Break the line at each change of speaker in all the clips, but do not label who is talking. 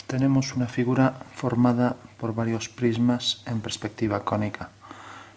tenemos una figura formada por varios prismas en perspectiva cónica.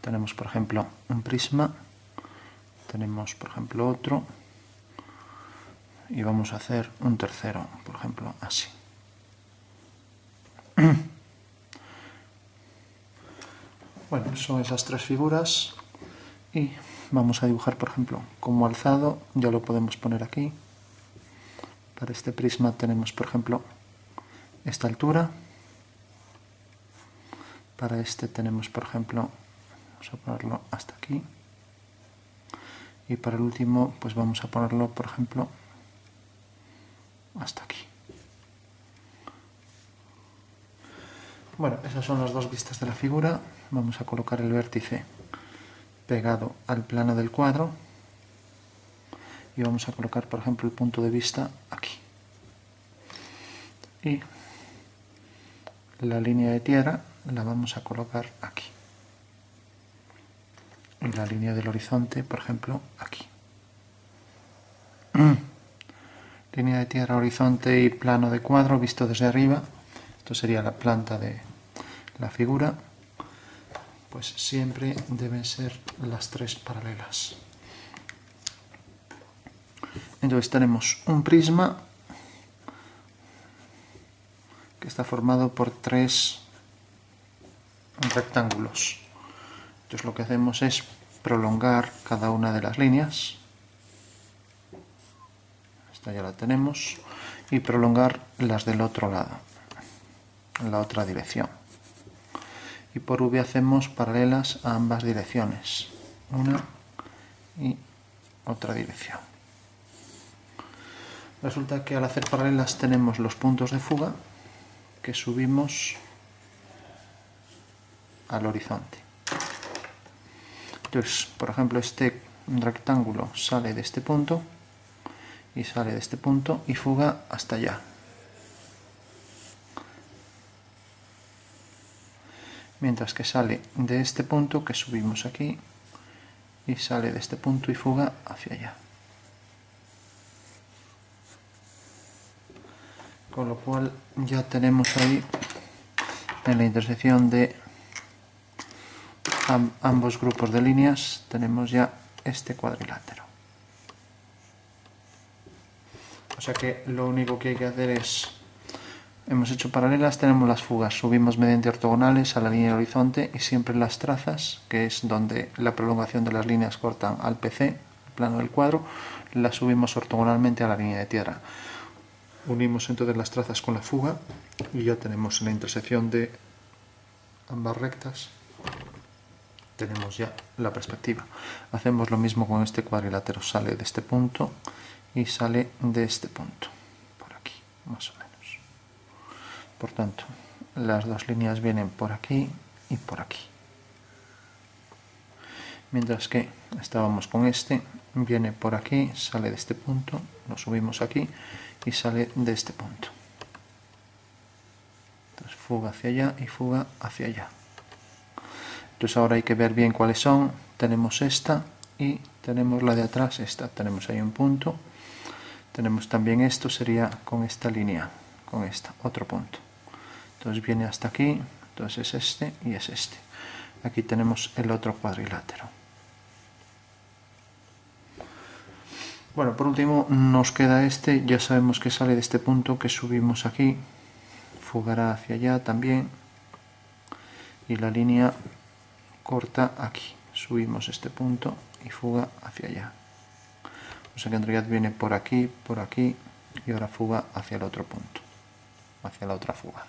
Tenemos, por ejemplo, un prisma, tenemos, por ejemplo, otro, y vamos a hacer un tercero, por ejemplo, así. Bueno, son esas tres figuras y vamos a dibujar, por ejemplo, como alzado, ya lo podemos poner aquí. Para este prisma tenemos, por ejemplo, esta altura. Para este tenemos, por ejemplo, vamos a ponerlo hasta aquí. Y para el último, pues vamos a ponerlo, por ejemplo, hasta aquí. Bueno, esas son las dos vistas de la figura. Vamos a colocar el vértice pegado al plano del cuadro y vamos a colocar, por ejemplo, el punto de vista aquí. Y la línea de tierra la vamos a colocar aquí. Y la línea del horizonte, por ejemplo, aquí. Línea de tierra, horizonte y plano de cuadro visto desde arriba. Esto sería la planta de la figura. Pues siempre deben ser las tres paralelas. Entonces tenemos un prisma que está formado por tres rectángulos. Entonces lo que hacemos es prolongar cada una de las líneas. Esta ya la tenemos. Y prolongar las del otro lado, en la otra dirección. Y por V hacemos paralelas a ambas direcciones. Una y otra dirección. Resulta que al hacer paralelas tenemos los puntos de fuga que subimos al horizonte. Entonces, por ejemplo, este rectángulo sale de este punto y sale de este punto y fuga hasta allá. Mientras que sale de este punto que subimos aquí y sale de este punto y fuga hacia allá. Con lo cual ya tenemos ahí en la intersección de ambos grupos de líneas tenemos ya este cuadrilátero. O sea que lo único que hay que hacer es, hemos hecho paralelas, tenemos las fugas, subimos mediante ortogonales a la línea del horizonte y siempre las trazas, que es donde la prolongación de las líneas cortan al PC, el plano del cuadro, las subimos ortogonalmente a la línea de tierra. Unimos entonces las trazas con la fuga y ya tenemos en la intersección de ambas rectas, tenemos ya la perspectiva. Hacemos lo mismo con este cuadrilátero, sale de este punto y sale de este punto, por aquí, más o menos. Por tanto, las dos líneas vienen por aquí y por aquí. Mientras que estábamos con este, viene por aquí, sale de este punto, lo subimos aquí y sale de este punto. Entonces fuga hacia allá y fuga hacia allá. Entonces ahora hay que ver bien cuáles son. Tenemos esta y tenemos la de atrás, esta. Tenemos ahí un punto. Tenemos también esto, sería con esta línea, con esta, otro punto. Entonces viene hasta aquí, entonces es este y es este. Aquí tenemos el otro cuadrilátero. Bueno, por último nos queda este, ya sabemos que sale de este punto, que subimos aquí, fugará hacia allá también, y la línea corta aquí, subimos este punto y fuga hacia allá. O sea que en realidad viene por aquí y ahora fuga hacia el otro punto, hacia la otra fuga.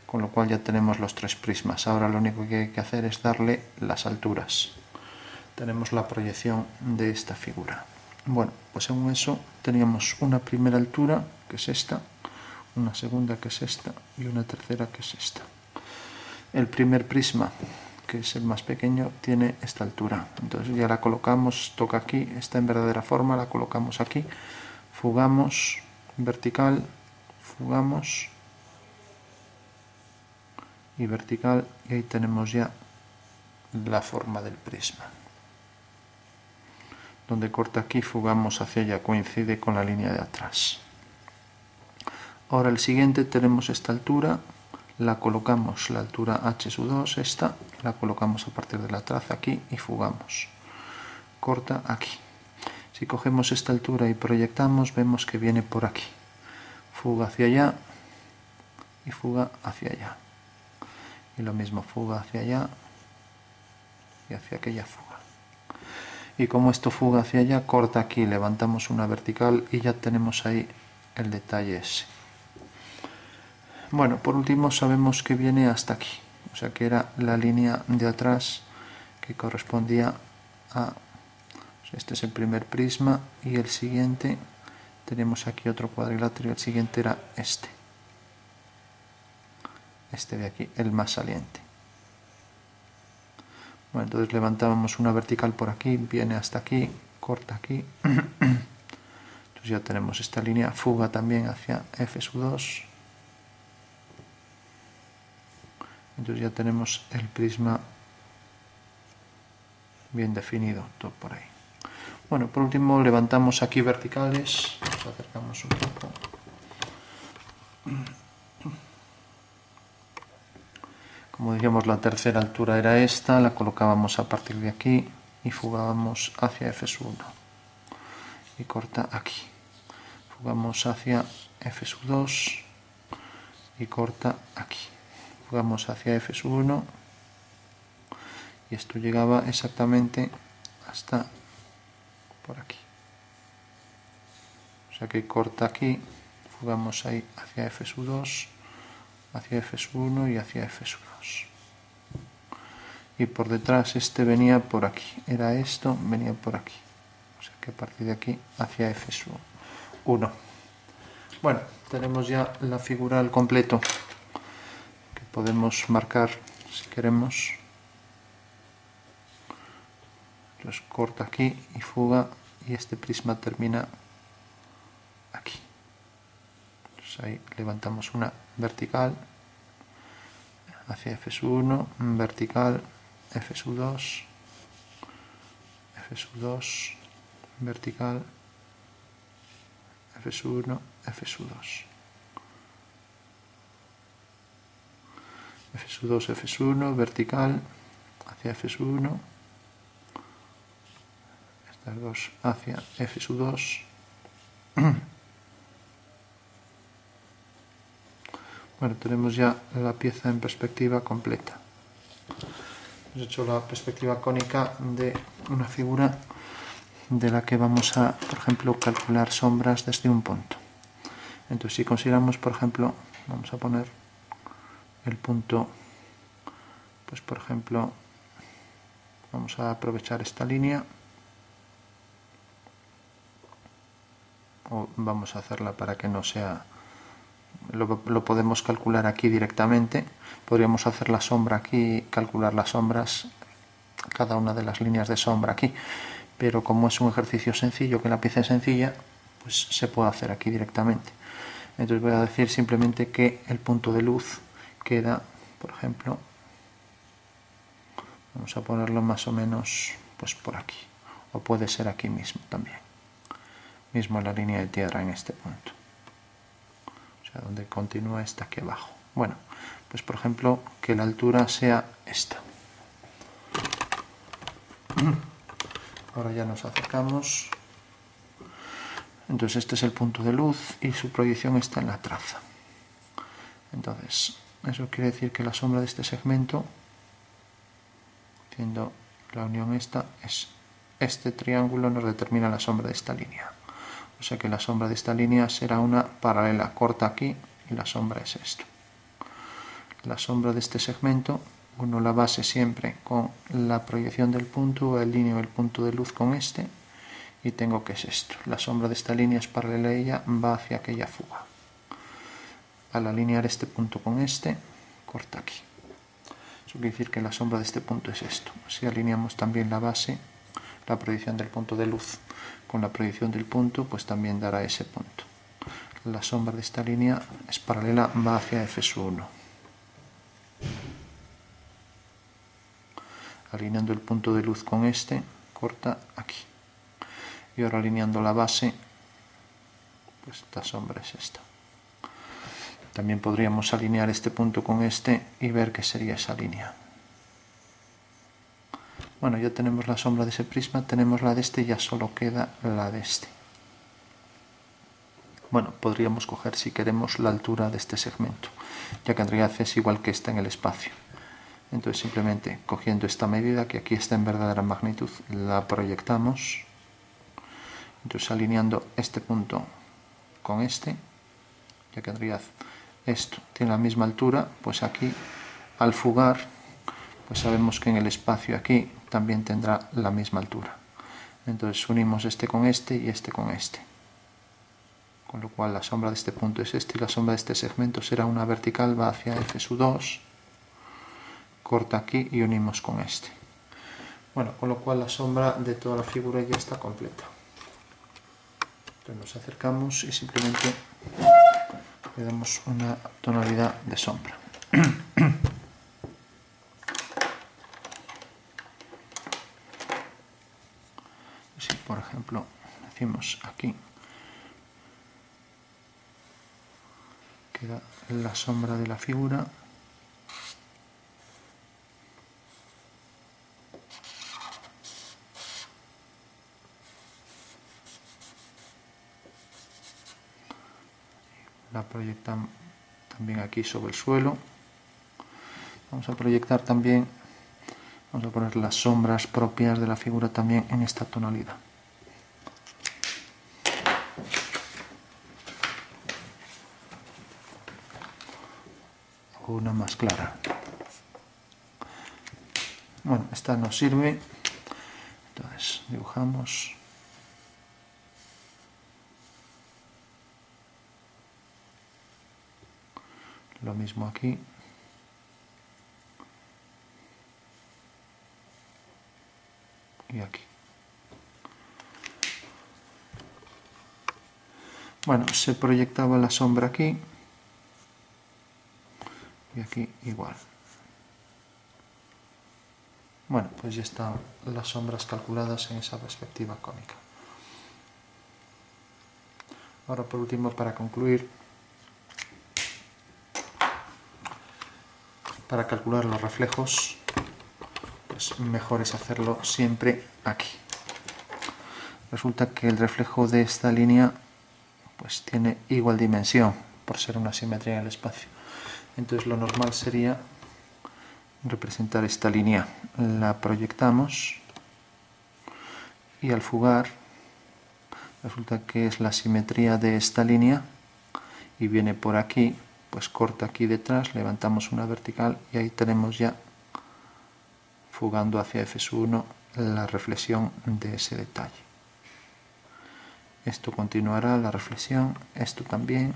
Con lo cual ya tenemos los tres prismas. Ahora lo único que hay que hacer es darle las alturas. Tenemos la proyección de esta figura. Bueno, pues según eso teníamos una primera altura, que es esta, una segunda, que es esta, y una tercera, que es esta. El primer prisma, que es el más pequeño, tiene esta altura. Entonces ya la colocamos, toca aquí, está en verdadera forma, la colocamos aquí, fugamos, vertical, fugamos y vertical, y ahí tenemos ya la forma del prisma. Donde corta aquí, fugamos hacia allá, coincide con la línea de atrás. Ahora el siguiente tenemos esta altura, la colocamos, la altura h2, esta, la colocamos a partir de la traza aquí y fugamos. Corta aquí. Si cogemos esta altura y proyectamos, vemos que viene por aquí. Fuga hacia allá y fuga hacia allá. Y lo mismo, fuga hacia allá y hacia aquella fuga. Y como esto fuga hacia allá, corta aquí, levantamos una vertical y ya tenemos ahí el detalle ese. Bueno, por último sabemos que viene hasta aquí, o sea que era la línea de atrás que correspondía a... Este es el primer prisma y el siguiente, tenemos aquí otro cuadrilátero y el siguiente era este. Este de aquí, el más saliente. Bueno, entonces levantábamos una vertical por aquí, viene hasta aquí, corta aquí. Entonces ya tenemos esta línea, fuga también hacia F2. Entonces ya tenemos el prisma bien definido, todo por ahí. Bueno, por último levantamos aquí verticales, nos acercamos un poco. Como decíamos, la tercera altura era esta, la colocábamos a partir de aquí y fugábamos hacia F1 y corta aquí. Fugamos hacia F2 y corta aquí. Fugamos hacia F1 y esto llegaba exactamente hasta por aquí. O sea que corta aquí, fugamos ahí hacia F2, hacia F1 y hacia F2. Y por detrás este venía por aquí, era esto, venía por aquí. O sea que a partir de aquí hacia F1. Bueno, tenemos ya la figura al completo, que podemos marcar si queremos. Entonces corta aquí y fuga y este prisma termina aquí. Entonces ahí levantamos una vertical hacia F1, vertical, F2, F2, vertical, F1, F2. F2, F1, vertical, hacia F1, estas dos hacia F2. Bueno, tenemos ya la pieza en perspectiva completa. Hemos hecho la perspectiva cónica de una figura de la que vamos a, por ejemplo, calcular sombras desde un punto. Entonces, si consideramos, por ejemplo, vamos a poner el punto, pues por ejemplo, vamos a aprovechar esta línea, o vamos a hacerla para que no sea... Lo podemos calcular aquí directamente. Podríamos hacer la sombra aquí, calcular las sombras, cada una de las líneas de sombra aquí, pero como es un ejercicio sencillo, que la pieza es sencilla, pues se puede hacer aquí directamente. Entonces voy a decir simplemente que el punto de luz queda, por ejemplo, vamos a ponerlo más o menos pues por aquí, o puede ser aquí mismo también, mismo en la línea de tierra en este punto, o sea, donde continúa esta aquí abajo. Bueno, pues por ejemplo que la altura sea esta. Ahora ya nos acercamos. Entonces este es el punto de luz y su proyección está en la traza. Entonces eso quiere decir que la sombra de este segmento, haciendo la unión esta, es este triángulo, nos determina la sombra de esta línea. O sea que la sombra de esta línea será una paralela corta aquí y la sombra es esto. La sombra de este segmento, uno la base siempre con la proyección del punto, alineo el punto de luz con este y tengo que es esto. La sombra de esta línea es paralela a ella, va hacia aquella fuga. Al alinear este punto con este, corta aquí. Eso quiere decir que la sombra de este punto es esto. Si alineamos también la base, la proyección del punto de luz con la proyección del punto, pues también dará ese punto. La sombra de esta línea es paralela, va hacia F1. Alineando el punto de luz con este, corta aquí. Y ahora alineando la base, pues esta sombra es esta. También podríamos alinear este punto con este y ver qué sería esa línea. Bueno, ya tenemos la sombra de ese prisma, tenemos la de este, ya solo queda la de este. Bueno, podríamos coger, si queremos, la altura de este segmento, ya que en realidad es igual que esta en el espacio. Entonces simplemente cogiendo esta medida, que aquí está en verdadera magnitud, la proyectamos. Entonces alineando este punto con este, ya que en realidad esto tiene la misma altura, pues aquí al fugar, pues sabemos que en el espacio aquí también tendrá la misma altura. Entonces unimos este con este y este con este. Con lo cual la sombra de este punto es este y la sombra de este segmento será una vertical, va hacia F2, corta aquí y unimos con este. Bueno, con lo cual la sombra de toda la figura ya está completa. Entonces nos acercamos y simplemente le damos una tonalidad de sombra. Si por ejemplo decimos aquí queda la sombra de la figura, la proyectamos también aquí sobre el suelo. Vamos a proyectar también, vamos a poner las sombras propias de la figura también en esta tonalidad. Una más clara. Bueno, esta nos sirve. Entonces dibujamos. Lo mismo aquí. Y aquí. Bueno, se proyectaba la sombra aquí. Y aquí igual. Bueno, pues ya están las sombras calculadas en esa perspectiva cónica. Ahora por último, para concluir, para calcular los reflejos, pues mejor es hacerlo siempre aquí. Resulta que el reflejo de esta línea pues tiene igual dimensión, por ser una simetría en el espacio. Entonces lo normal sería representar esta línea. La proyectamos y al fugar resulta que es la simetría de esta línea y viene por aquí, pues corta aquí detrás, levantamos una vertical y ahí tenemos ya fugando hacia F1 la reflexión de ese detalle. Esto continuará la reflexión, esto también.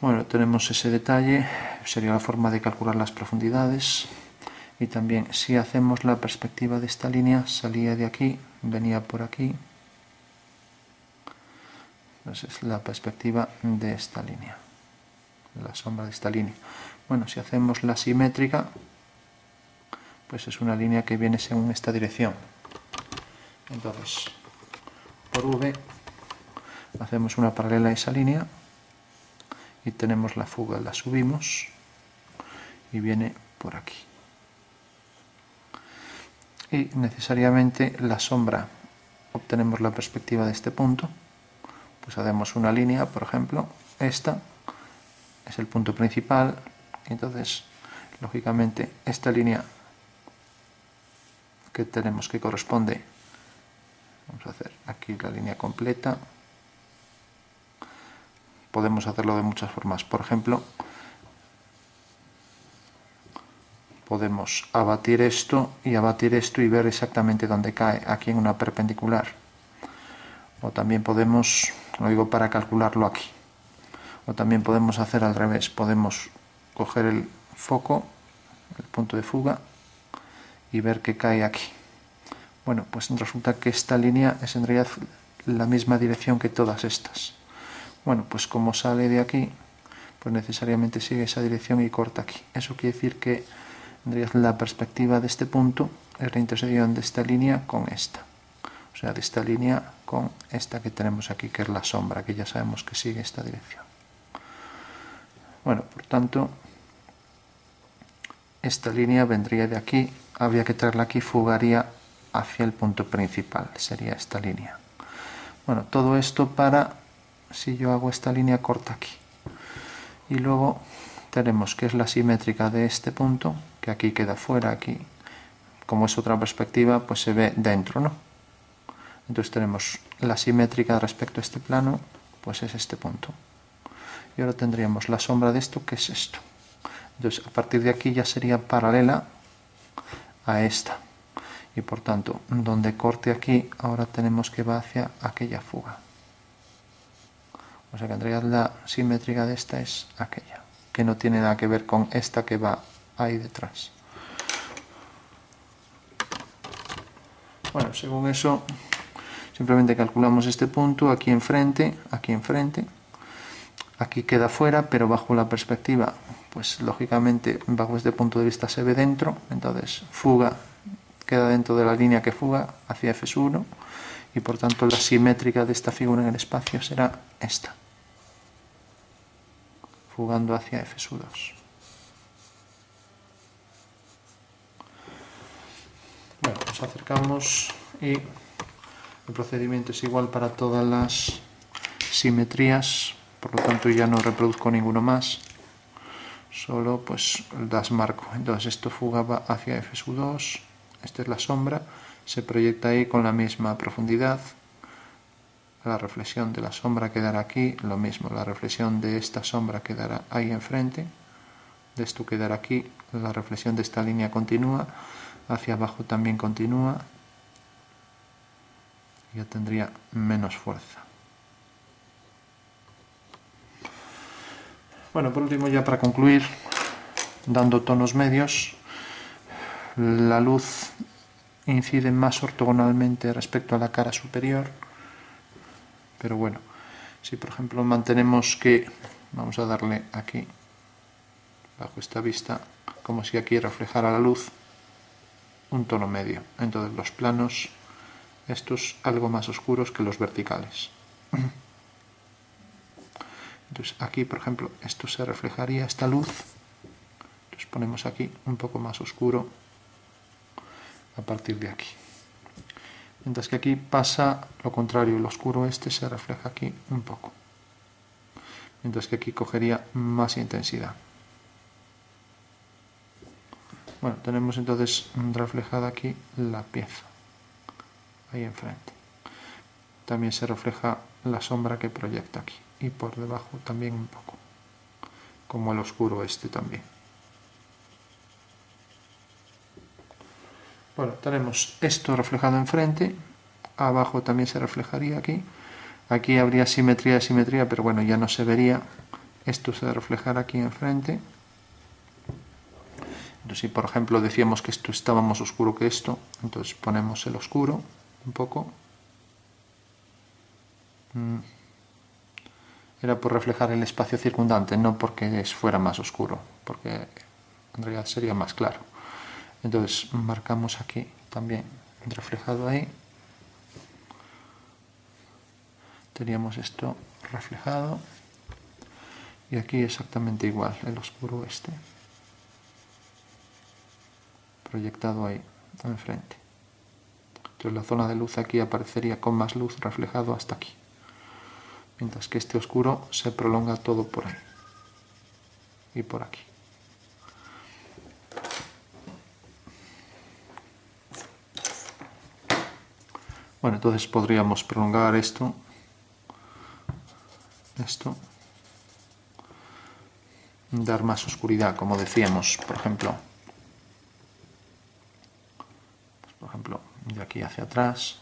Bueno, tenemos ese detalle, sería la forma de calcular las profundidades. Y también si hacemos la perspectiva de esta línea, salía de aquí, venía por aquí. Entonces es la perspectiva de esta línea, la sombra de esta línea. Bueno, si hacemos la simétrica, pues es una línea que viene según esta dirección. Entonces, por V hacemos una paralela a esa línea y tenemos la fuga, la subimos y viene por aquí. Y necesariamente la sombra, obtenemos la perspectiva de este punto, pues hacemos una línea, por ejemplo, esta es el punto principal, y entonces lógicamente esta línea que tenemos que corresponde, vamos a hacer aquí la línea completa. Podemos hacerlo de muchas formas, por ejemplo podemos abatir esto y ver exactamente dónde cae, aquí en una perpendicular. O también podemos, lo digo para calcularlo aquí, o también podemos hacer al revés, podemos coger el foco, el punto de fuga, y ver que cae aquí. Bueno, pues resulta que esta línea es en realidad la misma dirección que todas estas. Bueno, pues como sale de aquí, pues necesariamente sigue esa dirección y corta aquí. Eso quiere decir que en realidad la perspectiva de este punto es la intersección de esta línea con esta. O sea, de esta línea con esta que tenemos aquí, que es la sombra, que ya sabemos que sigue esta dirección. Bueno, por tanto, esta línea vendría de aquí, habría que traerla aquí, fugaría hacia el punto principal, sería esta línea. Bueno, todo esto para, si yo hago esta línea corta aquí, y luego tenemos que es la simétrica de este punto, que aquí queda fuera, aquí, como es otra perspectiva, pues se ve dentro, ¿no? Entonces tenemos la simétrica respecto a este plano, pues es este punto. Y ahora tendríamos la sombra de esto, que es esto. Entonces a partir de aquí ya sería paralela a esta. Y por tanto, donde corte aquí, ahora tenemos que va hacia aquella fuga. O sea que en realidad la simétrica de esta es aquella, que no tiene nada que ver con esta que va ahí detrás. Bueno, según eso, simplemente calculamos este punto aquí enfrente, aquí queda fuera, pero bajo la perspectiva, pues lógicamente bajo este punto de vista se ve dentro, entonces fuga queda dentro de la línea que fuga hacia F1 y por tanto la simétrica de esta figura en el espacio será esta, fugando hacia F2. Bueno, nos acercamos y el procedimiento es igual para todas las simetrías, por lo tanto ya no reproduzco ninguno más, solo pues las marco. Entonces esto fuga va hacia F2, esta es la sombra, se proyecta ahí con la misma profundidad, la reflexión de la sombra quedará aquí, lo mismo, la reflexión de esta sombra quedará ahí enfrente, de esto quedará aquí, la reflexión de esta línea continúa, hacia abajo también continúa, ya tendría menos fuerza. Bueno, por último, ya para concluir, dando tonos medios, la luz incide más ortogonalmente respecto a la cara superior, pero bueno, si por ejemplo mantenemos que, vamos a darle aquí, bajo esta vista, como si aquí reflejara la luz, un tono medio. Entonces los planos, estos algo más oscuros que los verticales. Entonces aquí, por ejemplo, esto se reflejaría, esta luz, entonces ponemos aquí un poco más oscuro a partir de aquí. Mientras que aquí pasa lo contrario, el oscuro este se refleja aquí un poco. Mientras que aquí cogería más intensidad. Bueno, tenemos entonces reflejada aquí la pieza, ahí enfrente. También se refleja la sombra que proyecta aquí. Y por debajo también un poco, como el oscuro este también. Bueno, tenemos esto reflejado enfrente, abajo también se reflejaría aquí, aquí habría simetría de simetría, pero bueno, ya no se vería, esto se reflejará aquí enfrente. Entonces, si por ejemplo decíamos que esto estaba más oscuro que esto, entonces ponemos el oscuro un poco. Era por reflejar el espacio circundante, no porque fuera más oscuro, porque en realidad sería más claro. Entonces marcamos aquí también reflejado ahí. Teníamos esto reflejado y aquí exactamente igual, el oscuro este proyectado ahí enfrente. Entonces la zona de luz aquí aparecería con más luz reflejado hasta aquí, mientras que este oscuro se prolonga todo por ahí y por aquí. Bueno, entonces podríamos prolongar esto, dar más oscuridad, como decíamos, por ejemplo, de aquí hacia atrás,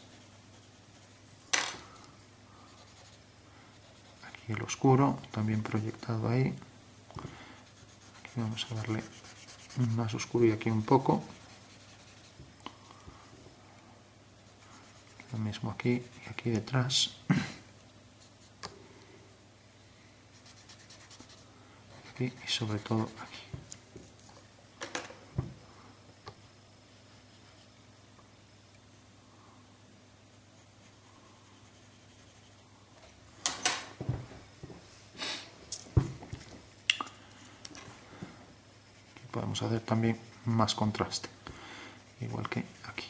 aquí el oscuro, también proyectado ahí, aquí vamos a darle más oscuro y aquí un poco, lo mismo aquí y aquí detrás, aquí y sobre todo aquí. podemos hacer también más contraste, igual que aquí.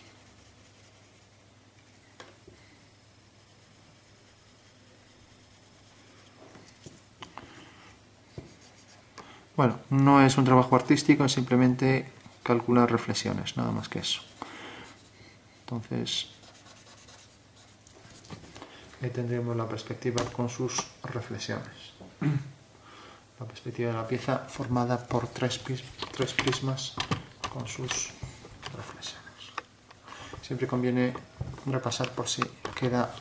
Bueno, no es un trabajo artístico, es simplemente calcular reflexiones, nada más que eso. Entonces, ahí tendríamos la perspectiva con sus reflexiones. La perspectiva de la pieza formada por tres prismas con sus reflexiones. Siempre conviene repasar por si queda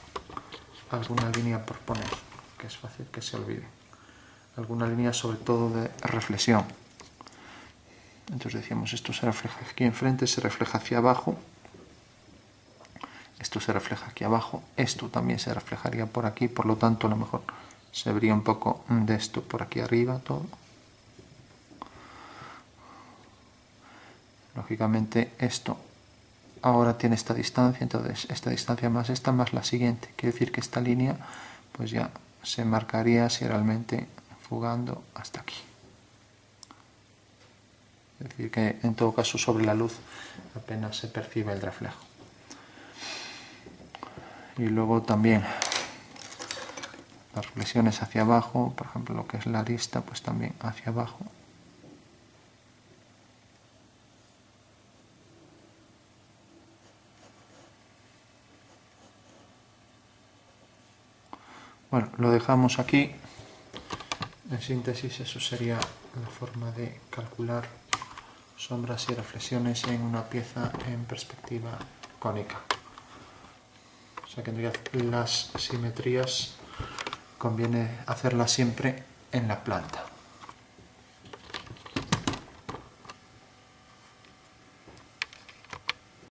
alguna línea por poner, que es fácil que se olvide. Alguna línea sobre todo de reflexión. Entonces decíamos, esto se refleja aquí enfrente, se refleja hacia abajo. Esto se refleja aquí abajo, esto también se reflejaría por aquí, por lo tanto a lo mejor se vería un poco de esto por aquí arriba todo. Lógicamente esto ahora tiene esta distancia, entonces esta distancia más esta más la siguiente, quiere decir que esta línea pues ya se marcaría si realmente fugando hasta aquí. Es decir que en todo caso sobre la luz apenas se percibe el reflejo. Y luego también las reflexiones hacia abajo, por ejemplo lo que es la arista, pues también hacia abajo. Bueno, lo dejamos aquí. En síntesis, eso sería la forma de calcular sombras y reflexiones en una pieza en perspectiva cónica. O sea que las simetrías conviene hacerlas siempre en la planta.